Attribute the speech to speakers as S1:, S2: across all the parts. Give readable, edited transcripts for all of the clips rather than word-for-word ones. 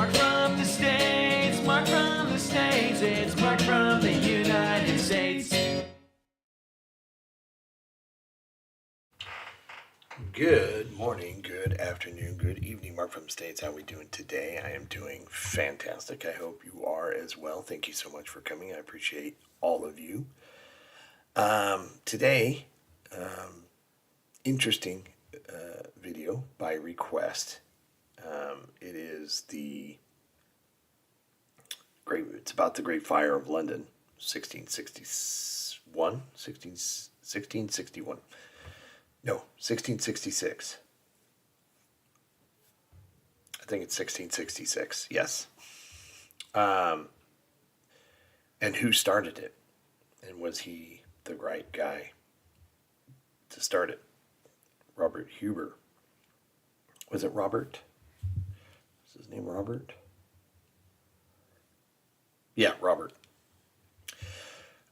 S1: Mark from the States, Mark from the States, it's Mark from the United States.
S2: Good morning, good afternoon, good evening, Mark from the States. How are we doing today? I am doing fantastic. I hope you are as well. Thank you so much for coming. I appreciate all of you. Today, interesting video by request. It is it's about the Great Fire of London, 1661. No, 1666. I think it's 1666, yes. And who started it? And was he the right guy to start it? Robert Hubert. Was it Robert? Is his name Robert? Yeah, Robert.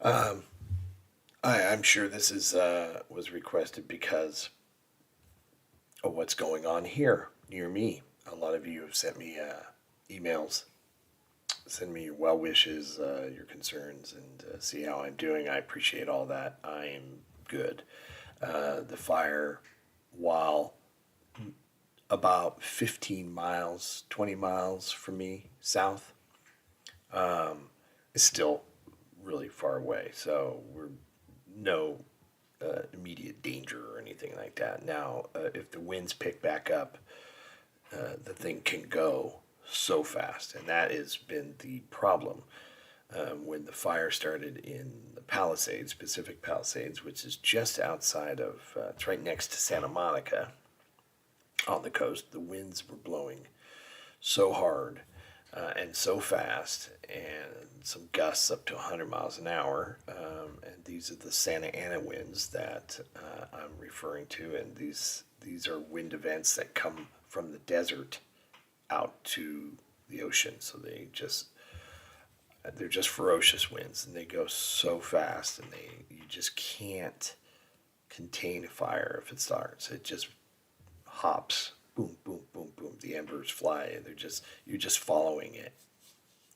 S2: I'm sure this was requested because of what's going on here near me. A lot of you have sent me emails, send me your well wishes, your concerns, and see how I'm doing. I appreciate all that. I'm good. The fire, while about 15 miles, 20 miles from me south, is still really far away. So we're no immediate danger or anything like that. Now, if the winds pick back up, the thing can go so fast, and that has been the problem. When the fire started in the Palisades, Pacific Palisades, which is just outside of, it's right next to Santa Monica on the coast, the winds were blowing so hard and so fast, and some gusts up to 100 miles an hour. And these are the Santa Ana winds that I'm referring to, and these are wind events that come from the desert out to the ocean. So they're just ferocious winds, and they go so fast, and you just can't contain a fire if it starts. It just hops. Boom, boom, boom, boom. The embers fly, and you're just following it,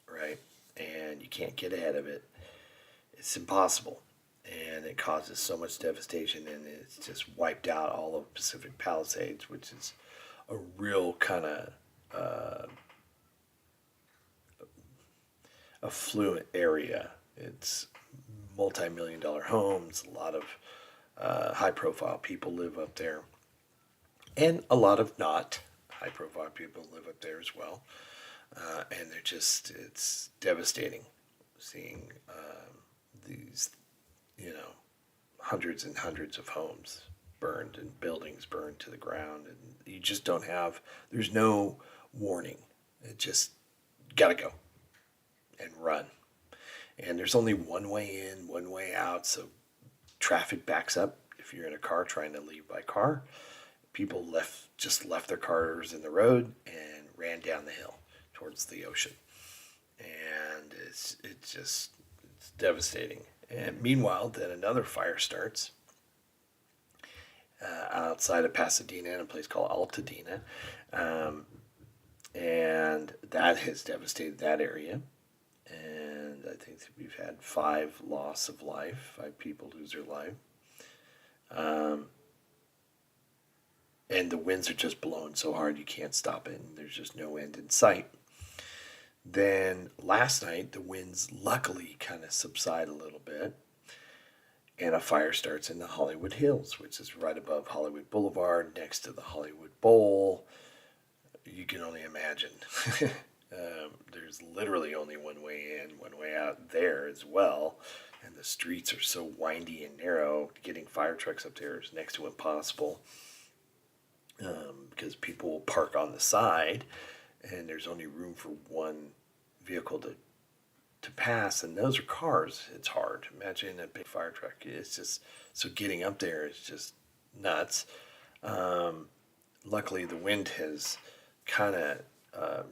S2: right? And you can't get ahead of it. It's impossible, and it causes so much devastation, and it's just wiped out all of Pacific Palisades, which is a real kind of affluent area. It's multi-million-dollar homes. A lot of high-profile people live up there. And a lot of not high-profile people live up there as well. And it's devastating seeing these, hundreds and hundreds of homes burned and buildings burned to the ground. And you just there's no warning. It just gotta go and run. And there's only one way in, one way out, so traffic backs up if you're in a car trying to leave by car. People just left their cars in the road and ran down the hill towards the ocean, and it's devastating. And meanwhile, then another fire starts outside of Pasadena in a place called Altadena, and that has devastated that area. And I think that we've had 5 people lose their life. And the winds are just blowing so hard you can't stop it, and there's just no end in sight. Then last night, the winds luckily kind of subside a little bit, and a fire starts in the Hollywood Hills, which is right above Hollywood Boulevard, next to the Hollywood Bowl. You can only imagine. There's literally only one way in, one way out there as well, and the streets are so windy and narrow, getting fire trucks up there is next to impossible. Because people will park on the side, and there's only room for one vehicle to pass, and those are cars. It's hard. Imagine a big fire truck. It's just, so getting up there is just nuts. Luckily, the wind has kind of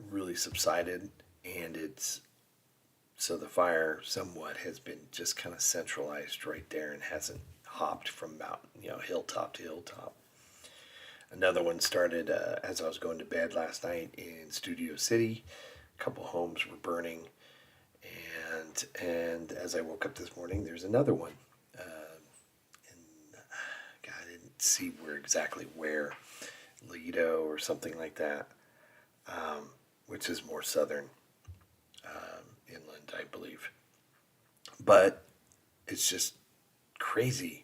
S2: really subsided, and so the fire somewhat has been just kind of centralized right there and hasn't hopped from hilltop to hilltop. Another one started as I was going to bed last night in Studio City, couple homes were burning, and as I woke up this morning, there's another one. And God, I didn't see exactly where, Lido or something like that, which is more southern, inland, I believe. But it's just crazy.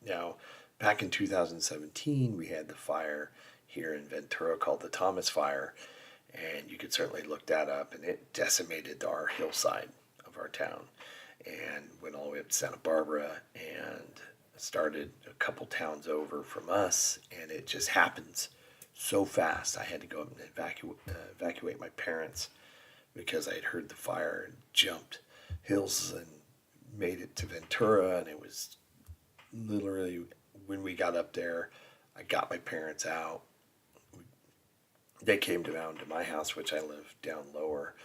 S2: Now, back in 2017, we had the fire here in Ventura called the Thomas Fire, and you could certainly look that up, and it decimated our hillside of our town and went all the way up to Santa Barbara and started a couple towns over from us, and it just happens so fast. I had to go up and evacuate my parents because I had heard the fire and jumped hills and made it to Ventura, and it was literally, when we got up there, I got my parents out. They came down to my house, which I live down lower,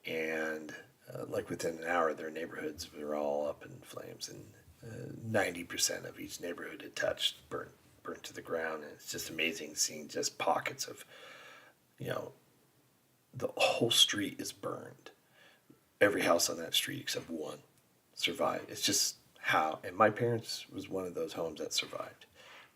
S2: and like within an hour, their neighborhoods were all up in flames, and 90% of each neighborhood it touched burnt to the ground. And it's just amazing seeing just pockets of, the whole street is burned. Every house on that street except one survived. It's just how, and my parents was one of those homes that survived.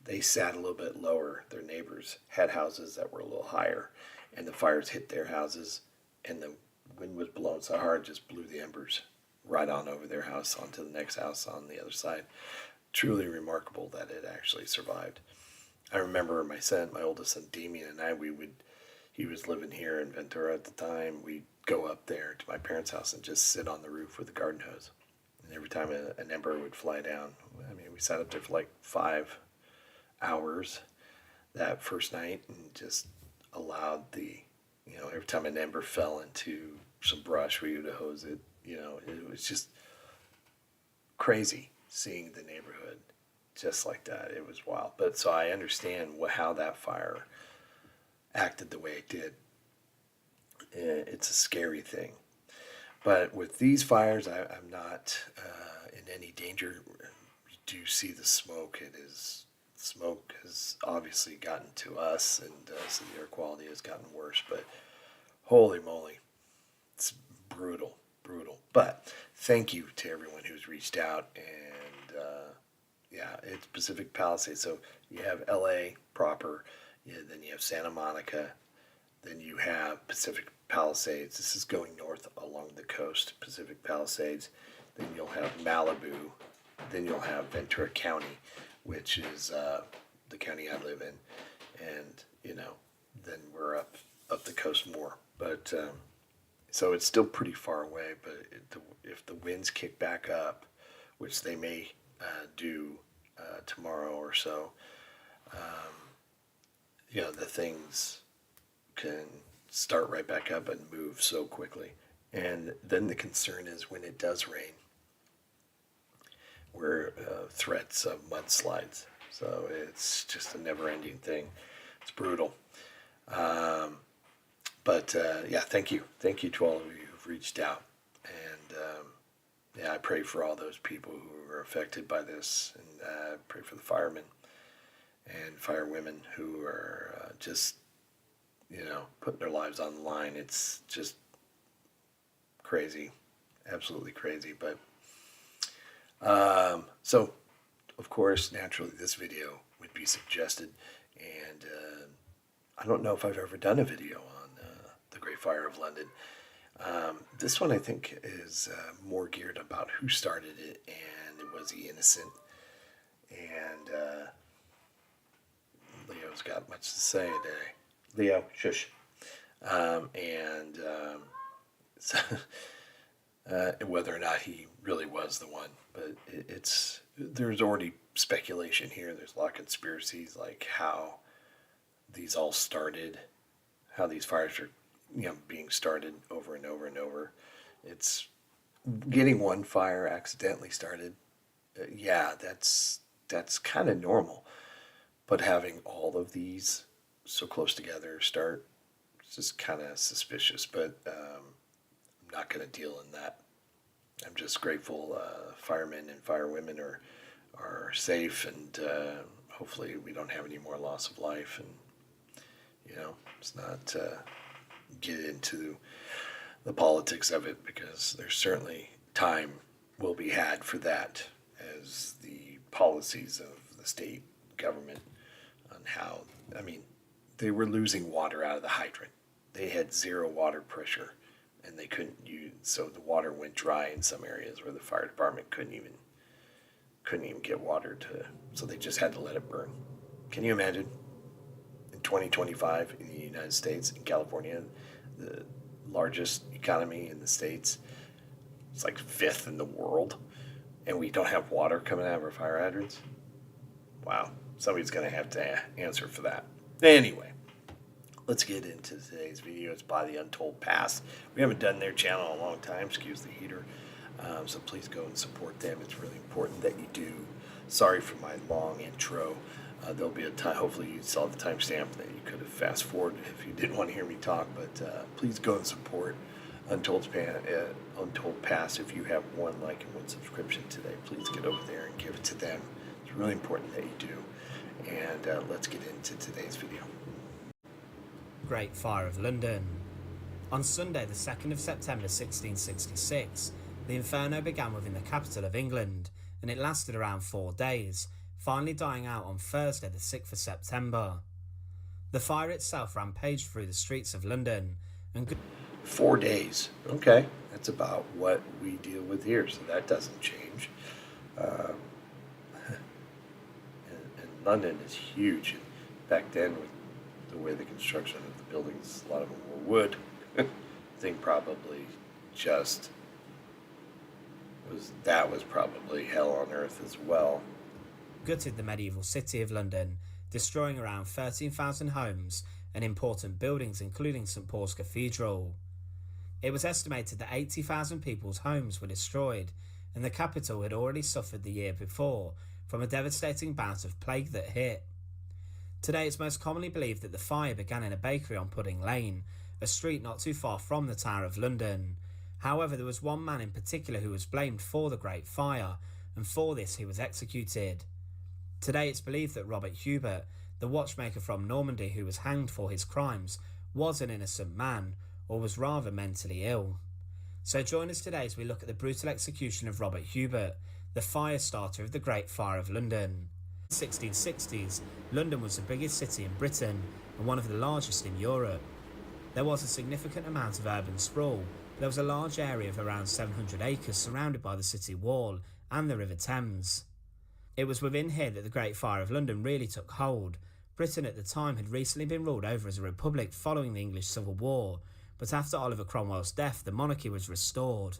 S2: They sat a little bit lower. Their neighbors had houses that were a little higher, and the fires hit their houses, and the wind was blowing so hard, just blew the embers right on over their house onto the next house on the other side. Truly remarkable that it actually survived. I remember my oldest son Damien, and he was living here in Ventura at the time. We'd go up there to my parents' house and just sit on the roof with a garden hose. And every time an ember would fly down, we sat up there for like 5 hours that first night and just allowed every time an ember fell into some brush, we would hose it. It was just crazy seeing the neighborhood just like that. It was wild. But so I understand how that fire acted the way it did. It's a scary thing. But with these fires, I'm not in any danger. You do see the smoke. Smoke has obviously gotten to us, and so the air quality has gotten worse. But holy moly, it's brutal. But thank you to everyone who's reached out, and it's Pacific Palisades. So you have LA proper, then you have Santa Monica, then you have Pacific Palisades. This is going north along the coast, Pacific Palisades. Then you'll have Malibu. Then you'll have Ventura County, which is the county I live in. And, then we're up the coast more. But so it's still pretty far away. But if the winds kick back up, which they may do tomorrow or so, the things can start right back up and move so quickly. And then the concern is when it does rain, we're threats of mudslides. So it's just a never-ending thing. It's brutal. But thank you. Thank you to all of you who've reached out. And I pray for all those people who are affected by this, and pray for the firemen and firewomen who are just, putting their lives on the line. It's just crazy, absolutely crazy. But so, of course, naturally, this video would be suggested, and I don't know if I've ever done a video on the Great Fire of London. This one, I think, is more geared about who started it, and was he innocent? And Leo's got much to say today. Leo, shush. So, whether or not he really was the one, but there's already speculation here. There's a lot of conspiracies, like how these all started, how these fires are, being started over and over and over. It's getting one fire accidentally started. That's kind of normal, but having all of these so close together start, it's just kind of suspicious. But I'm not going to deal in that. I'm just grateful firemen and firewomen are safe, and hopefully we don't have any more loss of life. And it's not get into the politics of it, because there's certainly time will be had for that, as the policies of the state government on how, I mean, they were losing water out of the hydrant. They had zero water pressure, and they couldn't use, so the water went dry in some areas where the fire department couldn't even get water to, so they just had to let it burn. Can you imagine? In 2025 in the United States, in California, the largest economy in the States, it's like fifth in the world, and we don't have water coming out of our fire hydrants? Wow, somebody's going to have to answer for that. Anyway, let's get into today's video. It's by the UntoldPast. We haven't done their channel in a long time, excuse the heater. So please go and support them. It's really important that you do. Sorry for my long intro. There'll be a time, hopefully you saw the timestamp that you could have fast forwarded if you didn't want to hear me talk, but please go and support UntoldPast. If you have one like and one subscription today, please get over there and give it to them. It's really important that you do. And let's get into today's video.
S3: Great Fire of London. On Sunday the 2nd of September 1666, the inferno began within the capital of England, and it lasted around 4 days, finally dying out on Thursday the 6th of September. The fire itself rampaged through the streets of London and
S2: 4 days. Okay, that's about what we deal with here, so that doesn't change. And London is huge. Back then, with the way the construction of the buildings, a lot of them were wood. I think probably just was probably hell on earth as well.
S3: gutted the medieval city of London, destroying around 13,000 homes and important buildings including St Paul's Cathedral. It was estimated that 80,000 people's homes were destroyed, and the capital had already suffered the year before from a devastating bout of plague that hit. Today it's most commonly believed that the fire began in a bakery on Pudding Lane, a street not too far from the Tower of London. However, there was one man in particular who was blamed for the Great Fire, and for this he was executed. Today it's believed that Robert Hubert, the watchmaker from Normandy who was hanged for his crimes, was an innocent man, or was rather mentally ill. So join us today as we look at the brutal execution of Robert Hubert, the fire starter of the Great Fire of London. In the 1660s, London was the biggest city in Britain and one of the largest in Europe. There was a significant amount of urban sprawl, but there was a large area of around 700 acres surrounded by the city wall and the River Thames. It was within here that the Great Fire of London really took hold. Britain at the time had recently been ruled over as a republic following the English Civil War, but after Oliver Cromwell's death the monarchy was restored.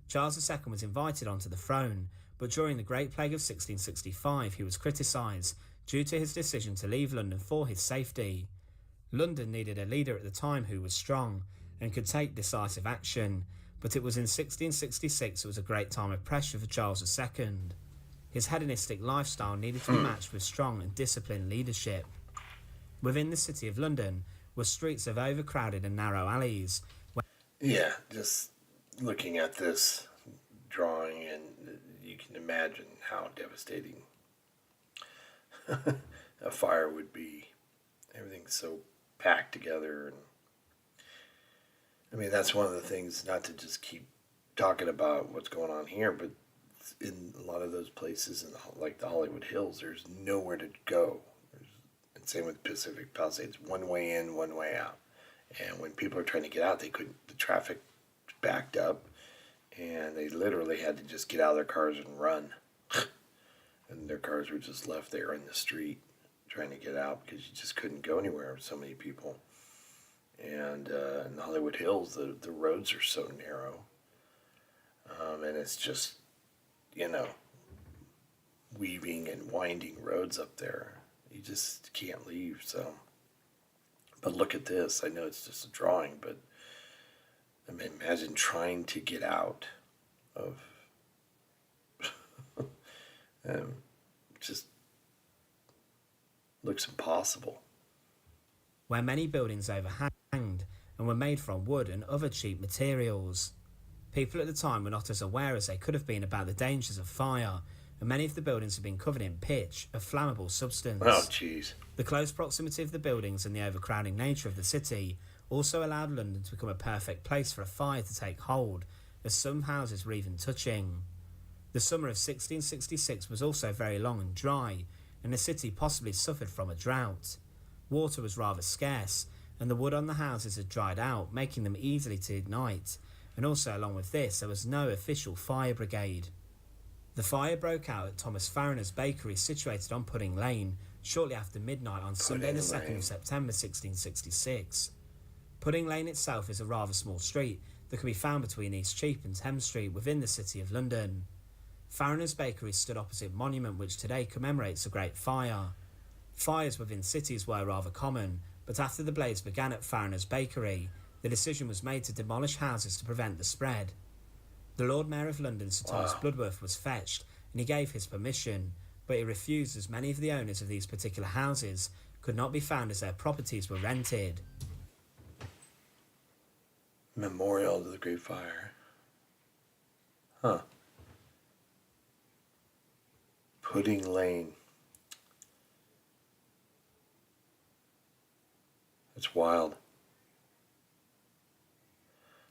S3: Charles II was invited onto the throne, but during the Great Plague of 1665 he was criticised due to his decision to leave London for his safety. London needed a leader at the time who was strong and could take decisive action, but it was in 1666 it was a great time of pressure for Charles II. His hedonistic lifestyle needed to be matched with strong and disciplined leadership. Within the city of London were streets of overcrowded and narrow alleys.
S2: Yeah, just looking at this drawing, and you can imagine how devastating a fire would be. Everything's so packed together, and I mean that's one of the things, not to just keep talking about what's going on here, but in a lot of those places, like the Hollywood Hills, there's nowhere to go. And same with Pacific Palisades, one way in, one way out. And when people are trying to get out, they couldn't. The traffic backed up, and they literally had to just get out of their cars and run. And their cars were just left there in the street trying to get out because you just couldn't go anywhere with so many people. And in the Hollywood Hills, the roads are so narrow, and it's just, weaving and winding roads up there. You just can't leave. So, but look at this. I know it's just a drawing, but I mean, imagine trying to get out of just looks impossible.
S3: Where many buildings overhanged and were made from wood and other cheap materials. People at the time were not as aware as they could have been about the dangers of fire, and many of the buildings had been covered in pitch, a flammable substance.
S2: Oh, jeez.
S3: The close proximity of the buildings and the overcrowding nature of the city also allowed London to become a perfect place for a fire to take hold, as some houses were even touching. The summer of 1666 was also very long and dry, and the city possibly suffered from a drought. Water was rather scarce, and the wood on the houses had dried out, making them easily to ignite, and also along with this there was no official fire brigade. The fire broke out at Thomas Farriner's bakery situated on Pudding Lane shortly after midnight on Sunday the 2nd of September 1666. Pudding Lane itself is a rather small street that can be found between East Cheap and Thames Street within the City of London. Farriner's bakery stood opposite a monument which today commemorates a great fire. Fires within cities were rather common, but after the blaze began at Farriner's bakery, the decision was made to demolish houses to prevent the spread. The Lord Mayor of London, Sir Thomas Bloodworth, was fetched, and he gave his permission, but he refused as many of the owners of these particular houses could not be found as their properties were rented.
S2: Memorial to the Great Fire. Huh. Pudding Lane. That's wild.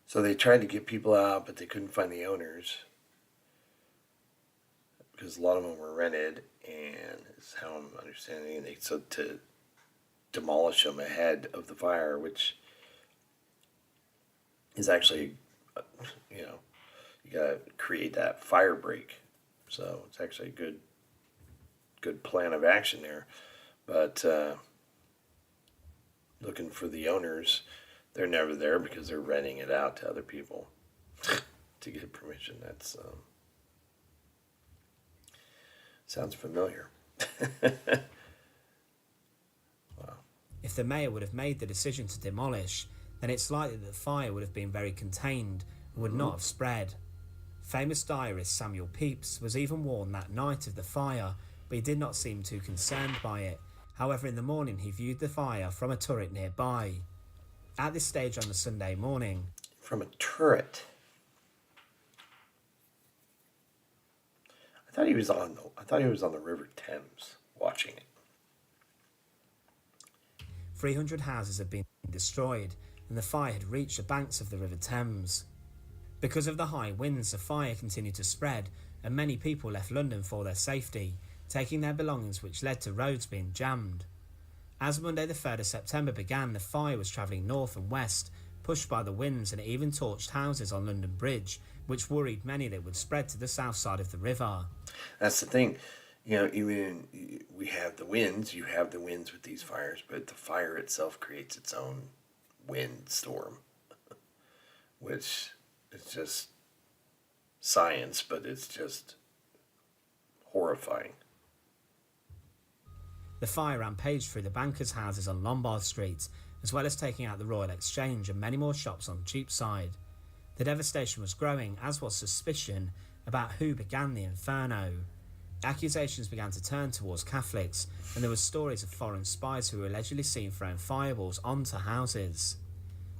S2: So they tried to get people out, but they couldn't find the owners because a lot of them were rented, and is how I'm understanding. They so to demolish them ahead of the fire, which is actually, you gotta create that fire break. So it's actually a good plan of action there, but looking for the owners. They're never there because they're renting it out to other people to get permission. That's sounds familiar. Wow.
S3: If the mayor would have made the decision to demolish, then it's likely that the fire would have been very contained and would not have spread. Famous diarist Samuel Pepys was even warned that night of the fire, but he did not seem too concerned by it. However, in the morning he viewed the fire from a turret nearby. At this stage on the Sunday morning,
S2: from a turret. I thought he was on the River Thames watching it.
S3: 300 houses had been destroyed, and the fire had reached the banks of the River Thames. Because of the high winds, the fire continued to spread, and many people left London for their safety, taking their belongings, which led to roads being jammed. As Monday the 3rd of September began, the fire was travelling north and west, pushed by the winds, and it even torched houses on London Bridge, which worried many that it would spread to the south side of the river.
S2: That's the thing. Even we have the winds, you have the winds with these fires, but the fire itself creates its own wind storm, which is just science, but it's just horrifying.
S3: The fire rampaged through the bankers' houses on Lombard Street, as well as taking out the Royal Exchange and many more shops on Cheapside. The devastation was growing, as was suspicion about who began the inferno. Accusations began to turn towards Catholics, and there were stories of foreign spies who were allegedly seen throwing fireballs onto houses.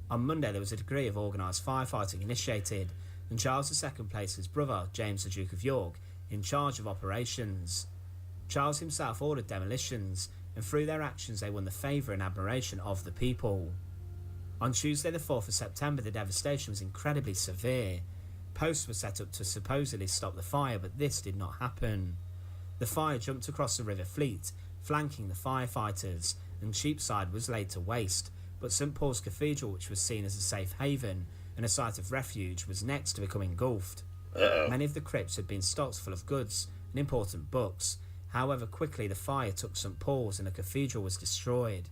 S3: On Monday there was a degree of organised firefighting initiated, and Charles II placed his brother, James the Duke of York, in charge of operations. Charles himself ordered demolitions, and through their actions they won the favour and admiration of the people. On Tuesday the 4th of September the devastation was incredibly severe. Posts were set up to supposedly stop the fire, but this did not happen. The fire jumped across the River Fleet, flanking the firefighters, and Cheapside was laid to waste, but St Paul's Cathedral, which was seen as a safe haven and a site of refuge, was next to become engulfed. Many of the crypts had been stocked full of goods and important books. However, quickly the fire took St Paul's and the cathedral was destroyed.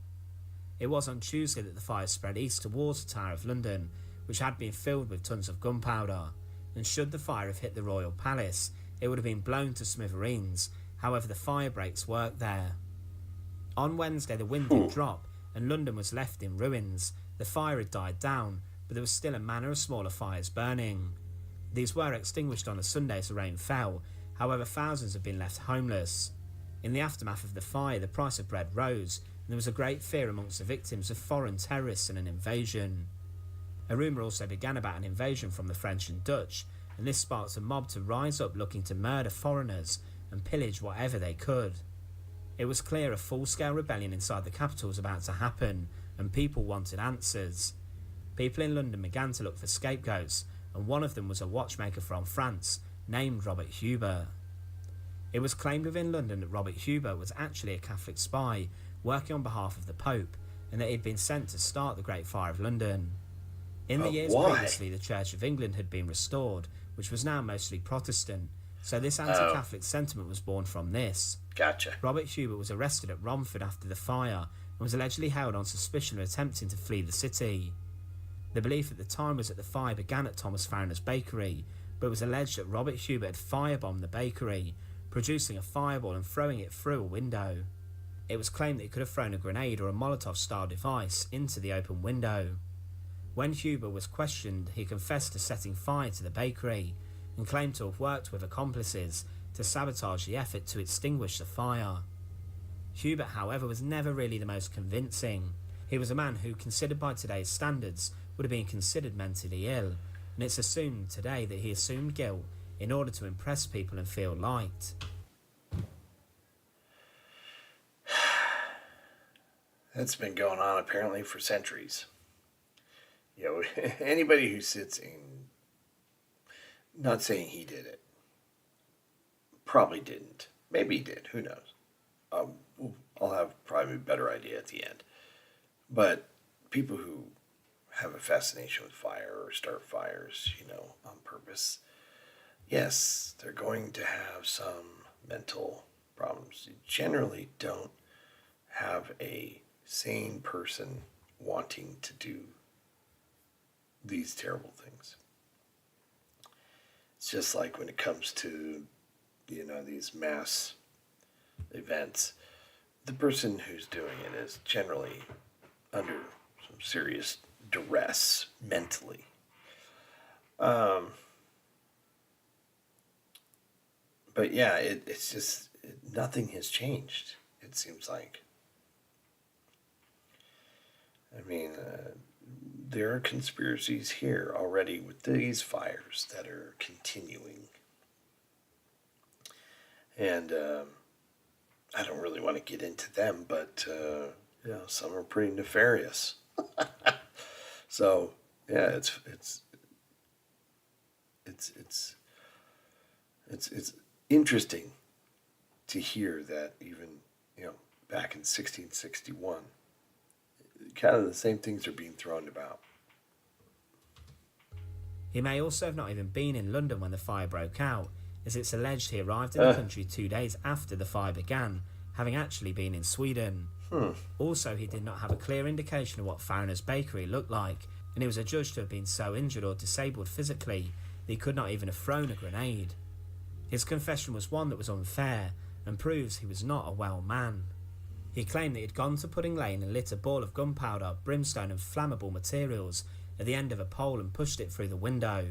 S3: It was on Tuesday that the fire spread east towards the Tower of London, which had been filled with tons of gunpowder, and should the fire have hit the Royal Palace, it would have been blown to smithereens. However, the fire breaks worked there. On Wednesday the wind did drop, and London was left in ruins. The fire had died down, but there was still a manner of smaller fires burning. These were extinguished on a Sunday as the rain fell. However, thousands have been left homeless. In the aftermath of the fire, the price of bread rose, and there was a great fear amongst the victims of foreign terrorists and an invasion. A rumour also began about an invasion from the French and Dutch, and this sparked a mob to rise up looking to murder foreigners and pillage whatever they could. It was clear a full-scale rebellion inside the capital was about to happen, and people wanted answers. people in London began to look for scapegoats, and one of them was a watchmaker from France named Robert Hubert. It was claimed within London that Robert Hubert was actually a Catholic spy working on behalf of the Pope, and that he had been sent to start the Great Fire of London. In the years previously, the Church of England had been restored, which was now mostly Protestant, so this anti-Catholic sentiment was born from this.
S2: Gotcha.
S3: Robert Hubert was arrested at Romford after the fire and was allegedly held on suspicion of attempting to flee the city. The belief at the time was that the fire began at Thomas Farriner's bakery, but it was alleged that Robert Hubert had firebombed the bakery, producing a fireball and throwing it through a window. It was claimed that he could have thrown a grenade or a Molotov-style device into the open window. When Hubert was questioned, he confessed to setting fire to the bakery and claimed to have worked with accomplices to sabotage the effort to extinguish the fire. Hubert, however, was never really the most convincing. He was a man who, considered by today's standards, would have been considered mentally ill, and it's assumed today that he assumed guilt in order to impress people and feel liked.
S2: That's been going on apparently for centuries. You know, anybody who sits in, not saying he did it, probably didn't. Maybe he did. Who knows? I'll have probably a better idea at the end. But people who have a fascination with fire or start fires, you know, on purpose, yes, they're going to have some mental problems. You generally don't have a sane person wanting to do these terrible things. It's just like when it comes to, you know, these mass events, the person who's doing it is generally under some serious duress mentally. But yeah, it's just, nothing has changed, it seems like. I mean, there are conspiracies here already with these fires that are continuing. And I don't really want to get into them, but you know, some are pretty nefarious. So yeah, it's interesting to hear that even, you know, back in 1661, kind of the same things are being thrown about.
S3: He may also have not even been in London when the fire broke out, as it's alleged he arrived in the country 2 days after the fire began, having actually been in Sweden. Also, he did not have a clear indication of what Farriner's bakery looked like, and he was adjudged to have been so injured or disabled physically that he could not even have thrown a grenade. His confession was one that was unfair and proves he was not a well man. He claimed that he had gone to Pudding Lane and lit a ball of gunpowder, brimstone and flammable materials at the end of a pole and pushed it through the window.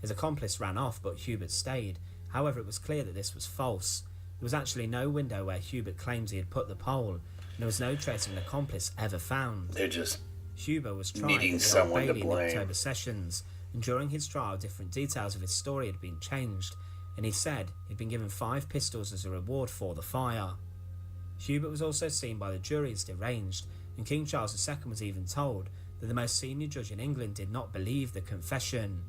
S3: His accomplice ran off, but Hubert stayed. However, it was clear that this was false. There was actually no window where Hubert claims he had put the pole, and there was no trace of an accomplice ever found.
S2: They're just
S3: Hubert was tried
S2: needing
S3: at the
S2: someone
S3: Old
S2: to
S3: Bailey in
S2: blame.
S3: October sessions, and during his trial different details of his story had been changed, and he said he'd been given 5 pistols as a reward for the fire. Hubert was also seen by the jury as deranged, and King Charles II was even told that the most senior judge in England did not believe the confession.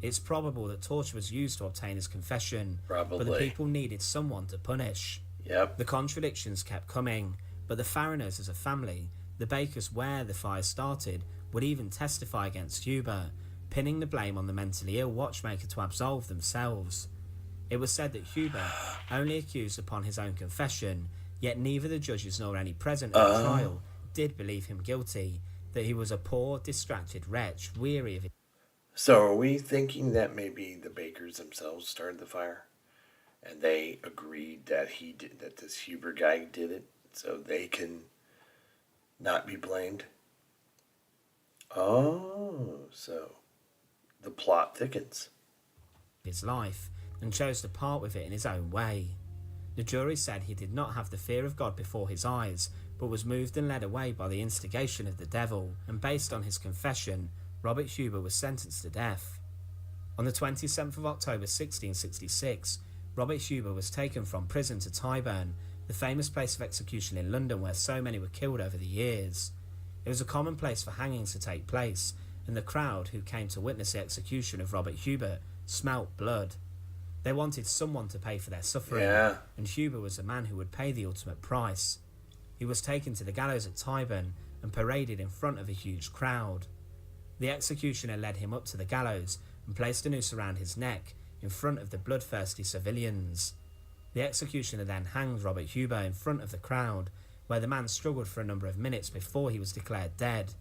S3: It's probable that torture was used to obtain his confession, but the
S2: Probably.
S3: people needed someone to punish.
S2: Yep.
S3: The contradictions kept coming, but the Farriners as a family, the bakers where the fire started, would even testify against Hubert, pinning the blame on the mentally ill watchmaker to absolve themselves. It was said that Hubert only accused upon his own confession, yet neither the judges nor any present at the trial did believe him guilty, that he was a poor, distracted wretch, weary of it.
S2: So are we thinking that maybe the bakers themselves started the fire, and they agreed that he did, that this Hubert guy did it, so they can not be blamed? Oh, so the plot thickens.
S3: his life, and chose to part with it in his own way. The jury said he did not have the fear of God before his eyes, but was moved and led away by the instigation of the devil, and based on his confession, Robert Hubert was sentenced to death. On the 27th of October 1666, Robert Hubert was taken from prison to Tyburn, the famous place of execution in London where so many were killed over the years. It was a common place for hangings to take place, and the crowd who came to witness the execution of Robert Hubert smelt blood. They wanted someone to pay for their suffering, and Hubert was the man who would pay the ultimate price. He was taken to the gallows at Tyburn and paraded in front of a huge crowd. The executioner led him up to the gallows and placed a noose around his neck in front of the bloodthirsty civilians. The executioner then hanged Robert Hubert in front of the crowd, where the man struggled for a number of minutes before he was declared dead.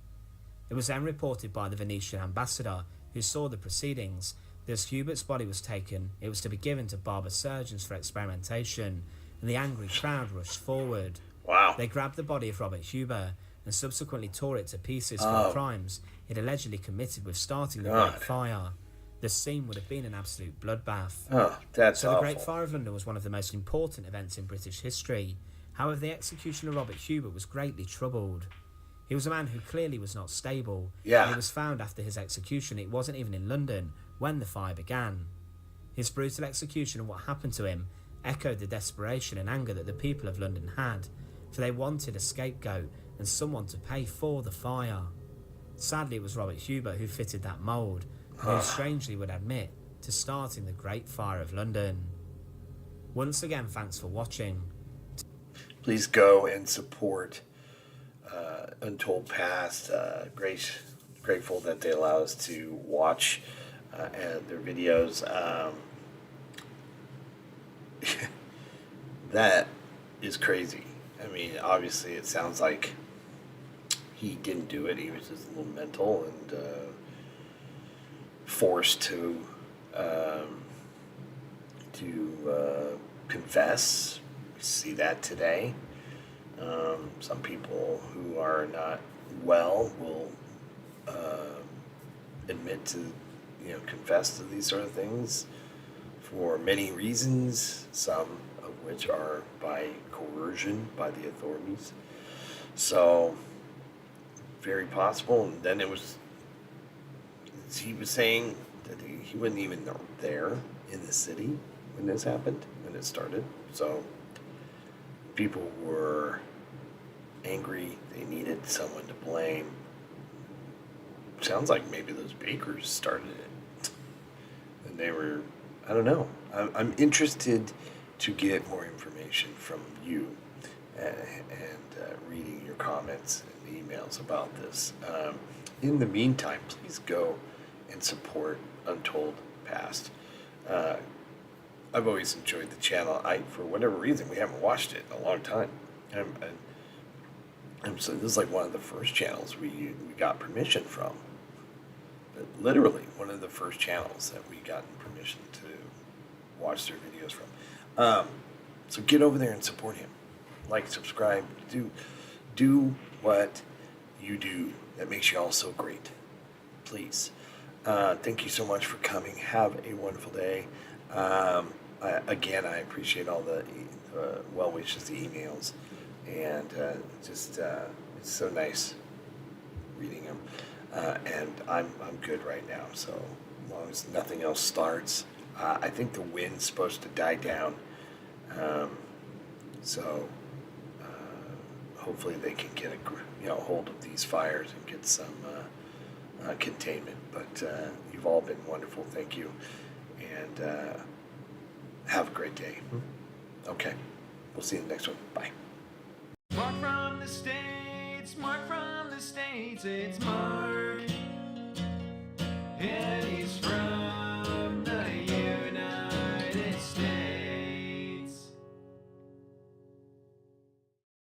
S3: It was then reported by the Venetian ambassador, who saw the proceedings, that as Hubert's body was taken, it was to be given to barber surgeons for experimentation, and the angry crowd rushed forward.
S2: Wow.
S3: They grabbed the body of Robert Hubert and subsequently tore it to pieces for the crimes it allegedly committed with starting the Great Fire. The scene would have been an absolute bloodbath.
S2: Oh, that's
S3: So
S2: awful.
S3: the Great Fire of London was one of the most important events in British history. However, the execution of Robert Hubert was greatly troubled. He was a man who clearly was not stable.
S2: Yeah.
S3: And it was found after his execution it wasn't even in London when the fire began. His brutal execution and what happened to him echoed the desperation and anger that the people of London had, for they wanted a scapegoat and someone to pay for the fire. Sadly, it was Robert Hubert who fitted that mould, and who strangely would admit to starting the Great Fire of London. Once again, thanks for watching.
S2: Please go and support Untold Past. Grateful that they allow us to watch and their videos. That is crazy. I mean, obviously, it sounds like he didn't do it. He was just a little mental and forced to confess. We see that today. Some people who are not well will admit to, confess to these sort of things for many reasons, some of which are by coercion by the authorities. So, very possible. And then he was saying that he wasn't even there in the city when this happened, when it started. So, people were angry. They needed someone to blame. Sounds like maybe those bakers started it. And they were, I don't know. I'm interested to get more information from you and reading your comments and emails about this. In the meantime, please go and support Untold Past. I've always enjoyed the channel. For whatever reason, we haven't watched it in a long time. So this is like one of the first channels we got permission from. But literally one of the first channels that we got permission to watch their videos from. So get over there and support him. Like, subscribe, do what you do that makes you all so great. Please. Thank you so much for coming. Have a wonderful day. I appreciate all the well wishes, the emails, and it's so nice reading them. And I'm good right now. So as long as nothing else starts, I think the wind's supposed to die down. So hopefully they can get a hold of these fires and get some containment. But you've all been wonderful. Thank you, and have a great day. Okay, we'll see you in the next one. Bye.
S1: Mark from the States, Mark from the States, it's Mark. Yeah.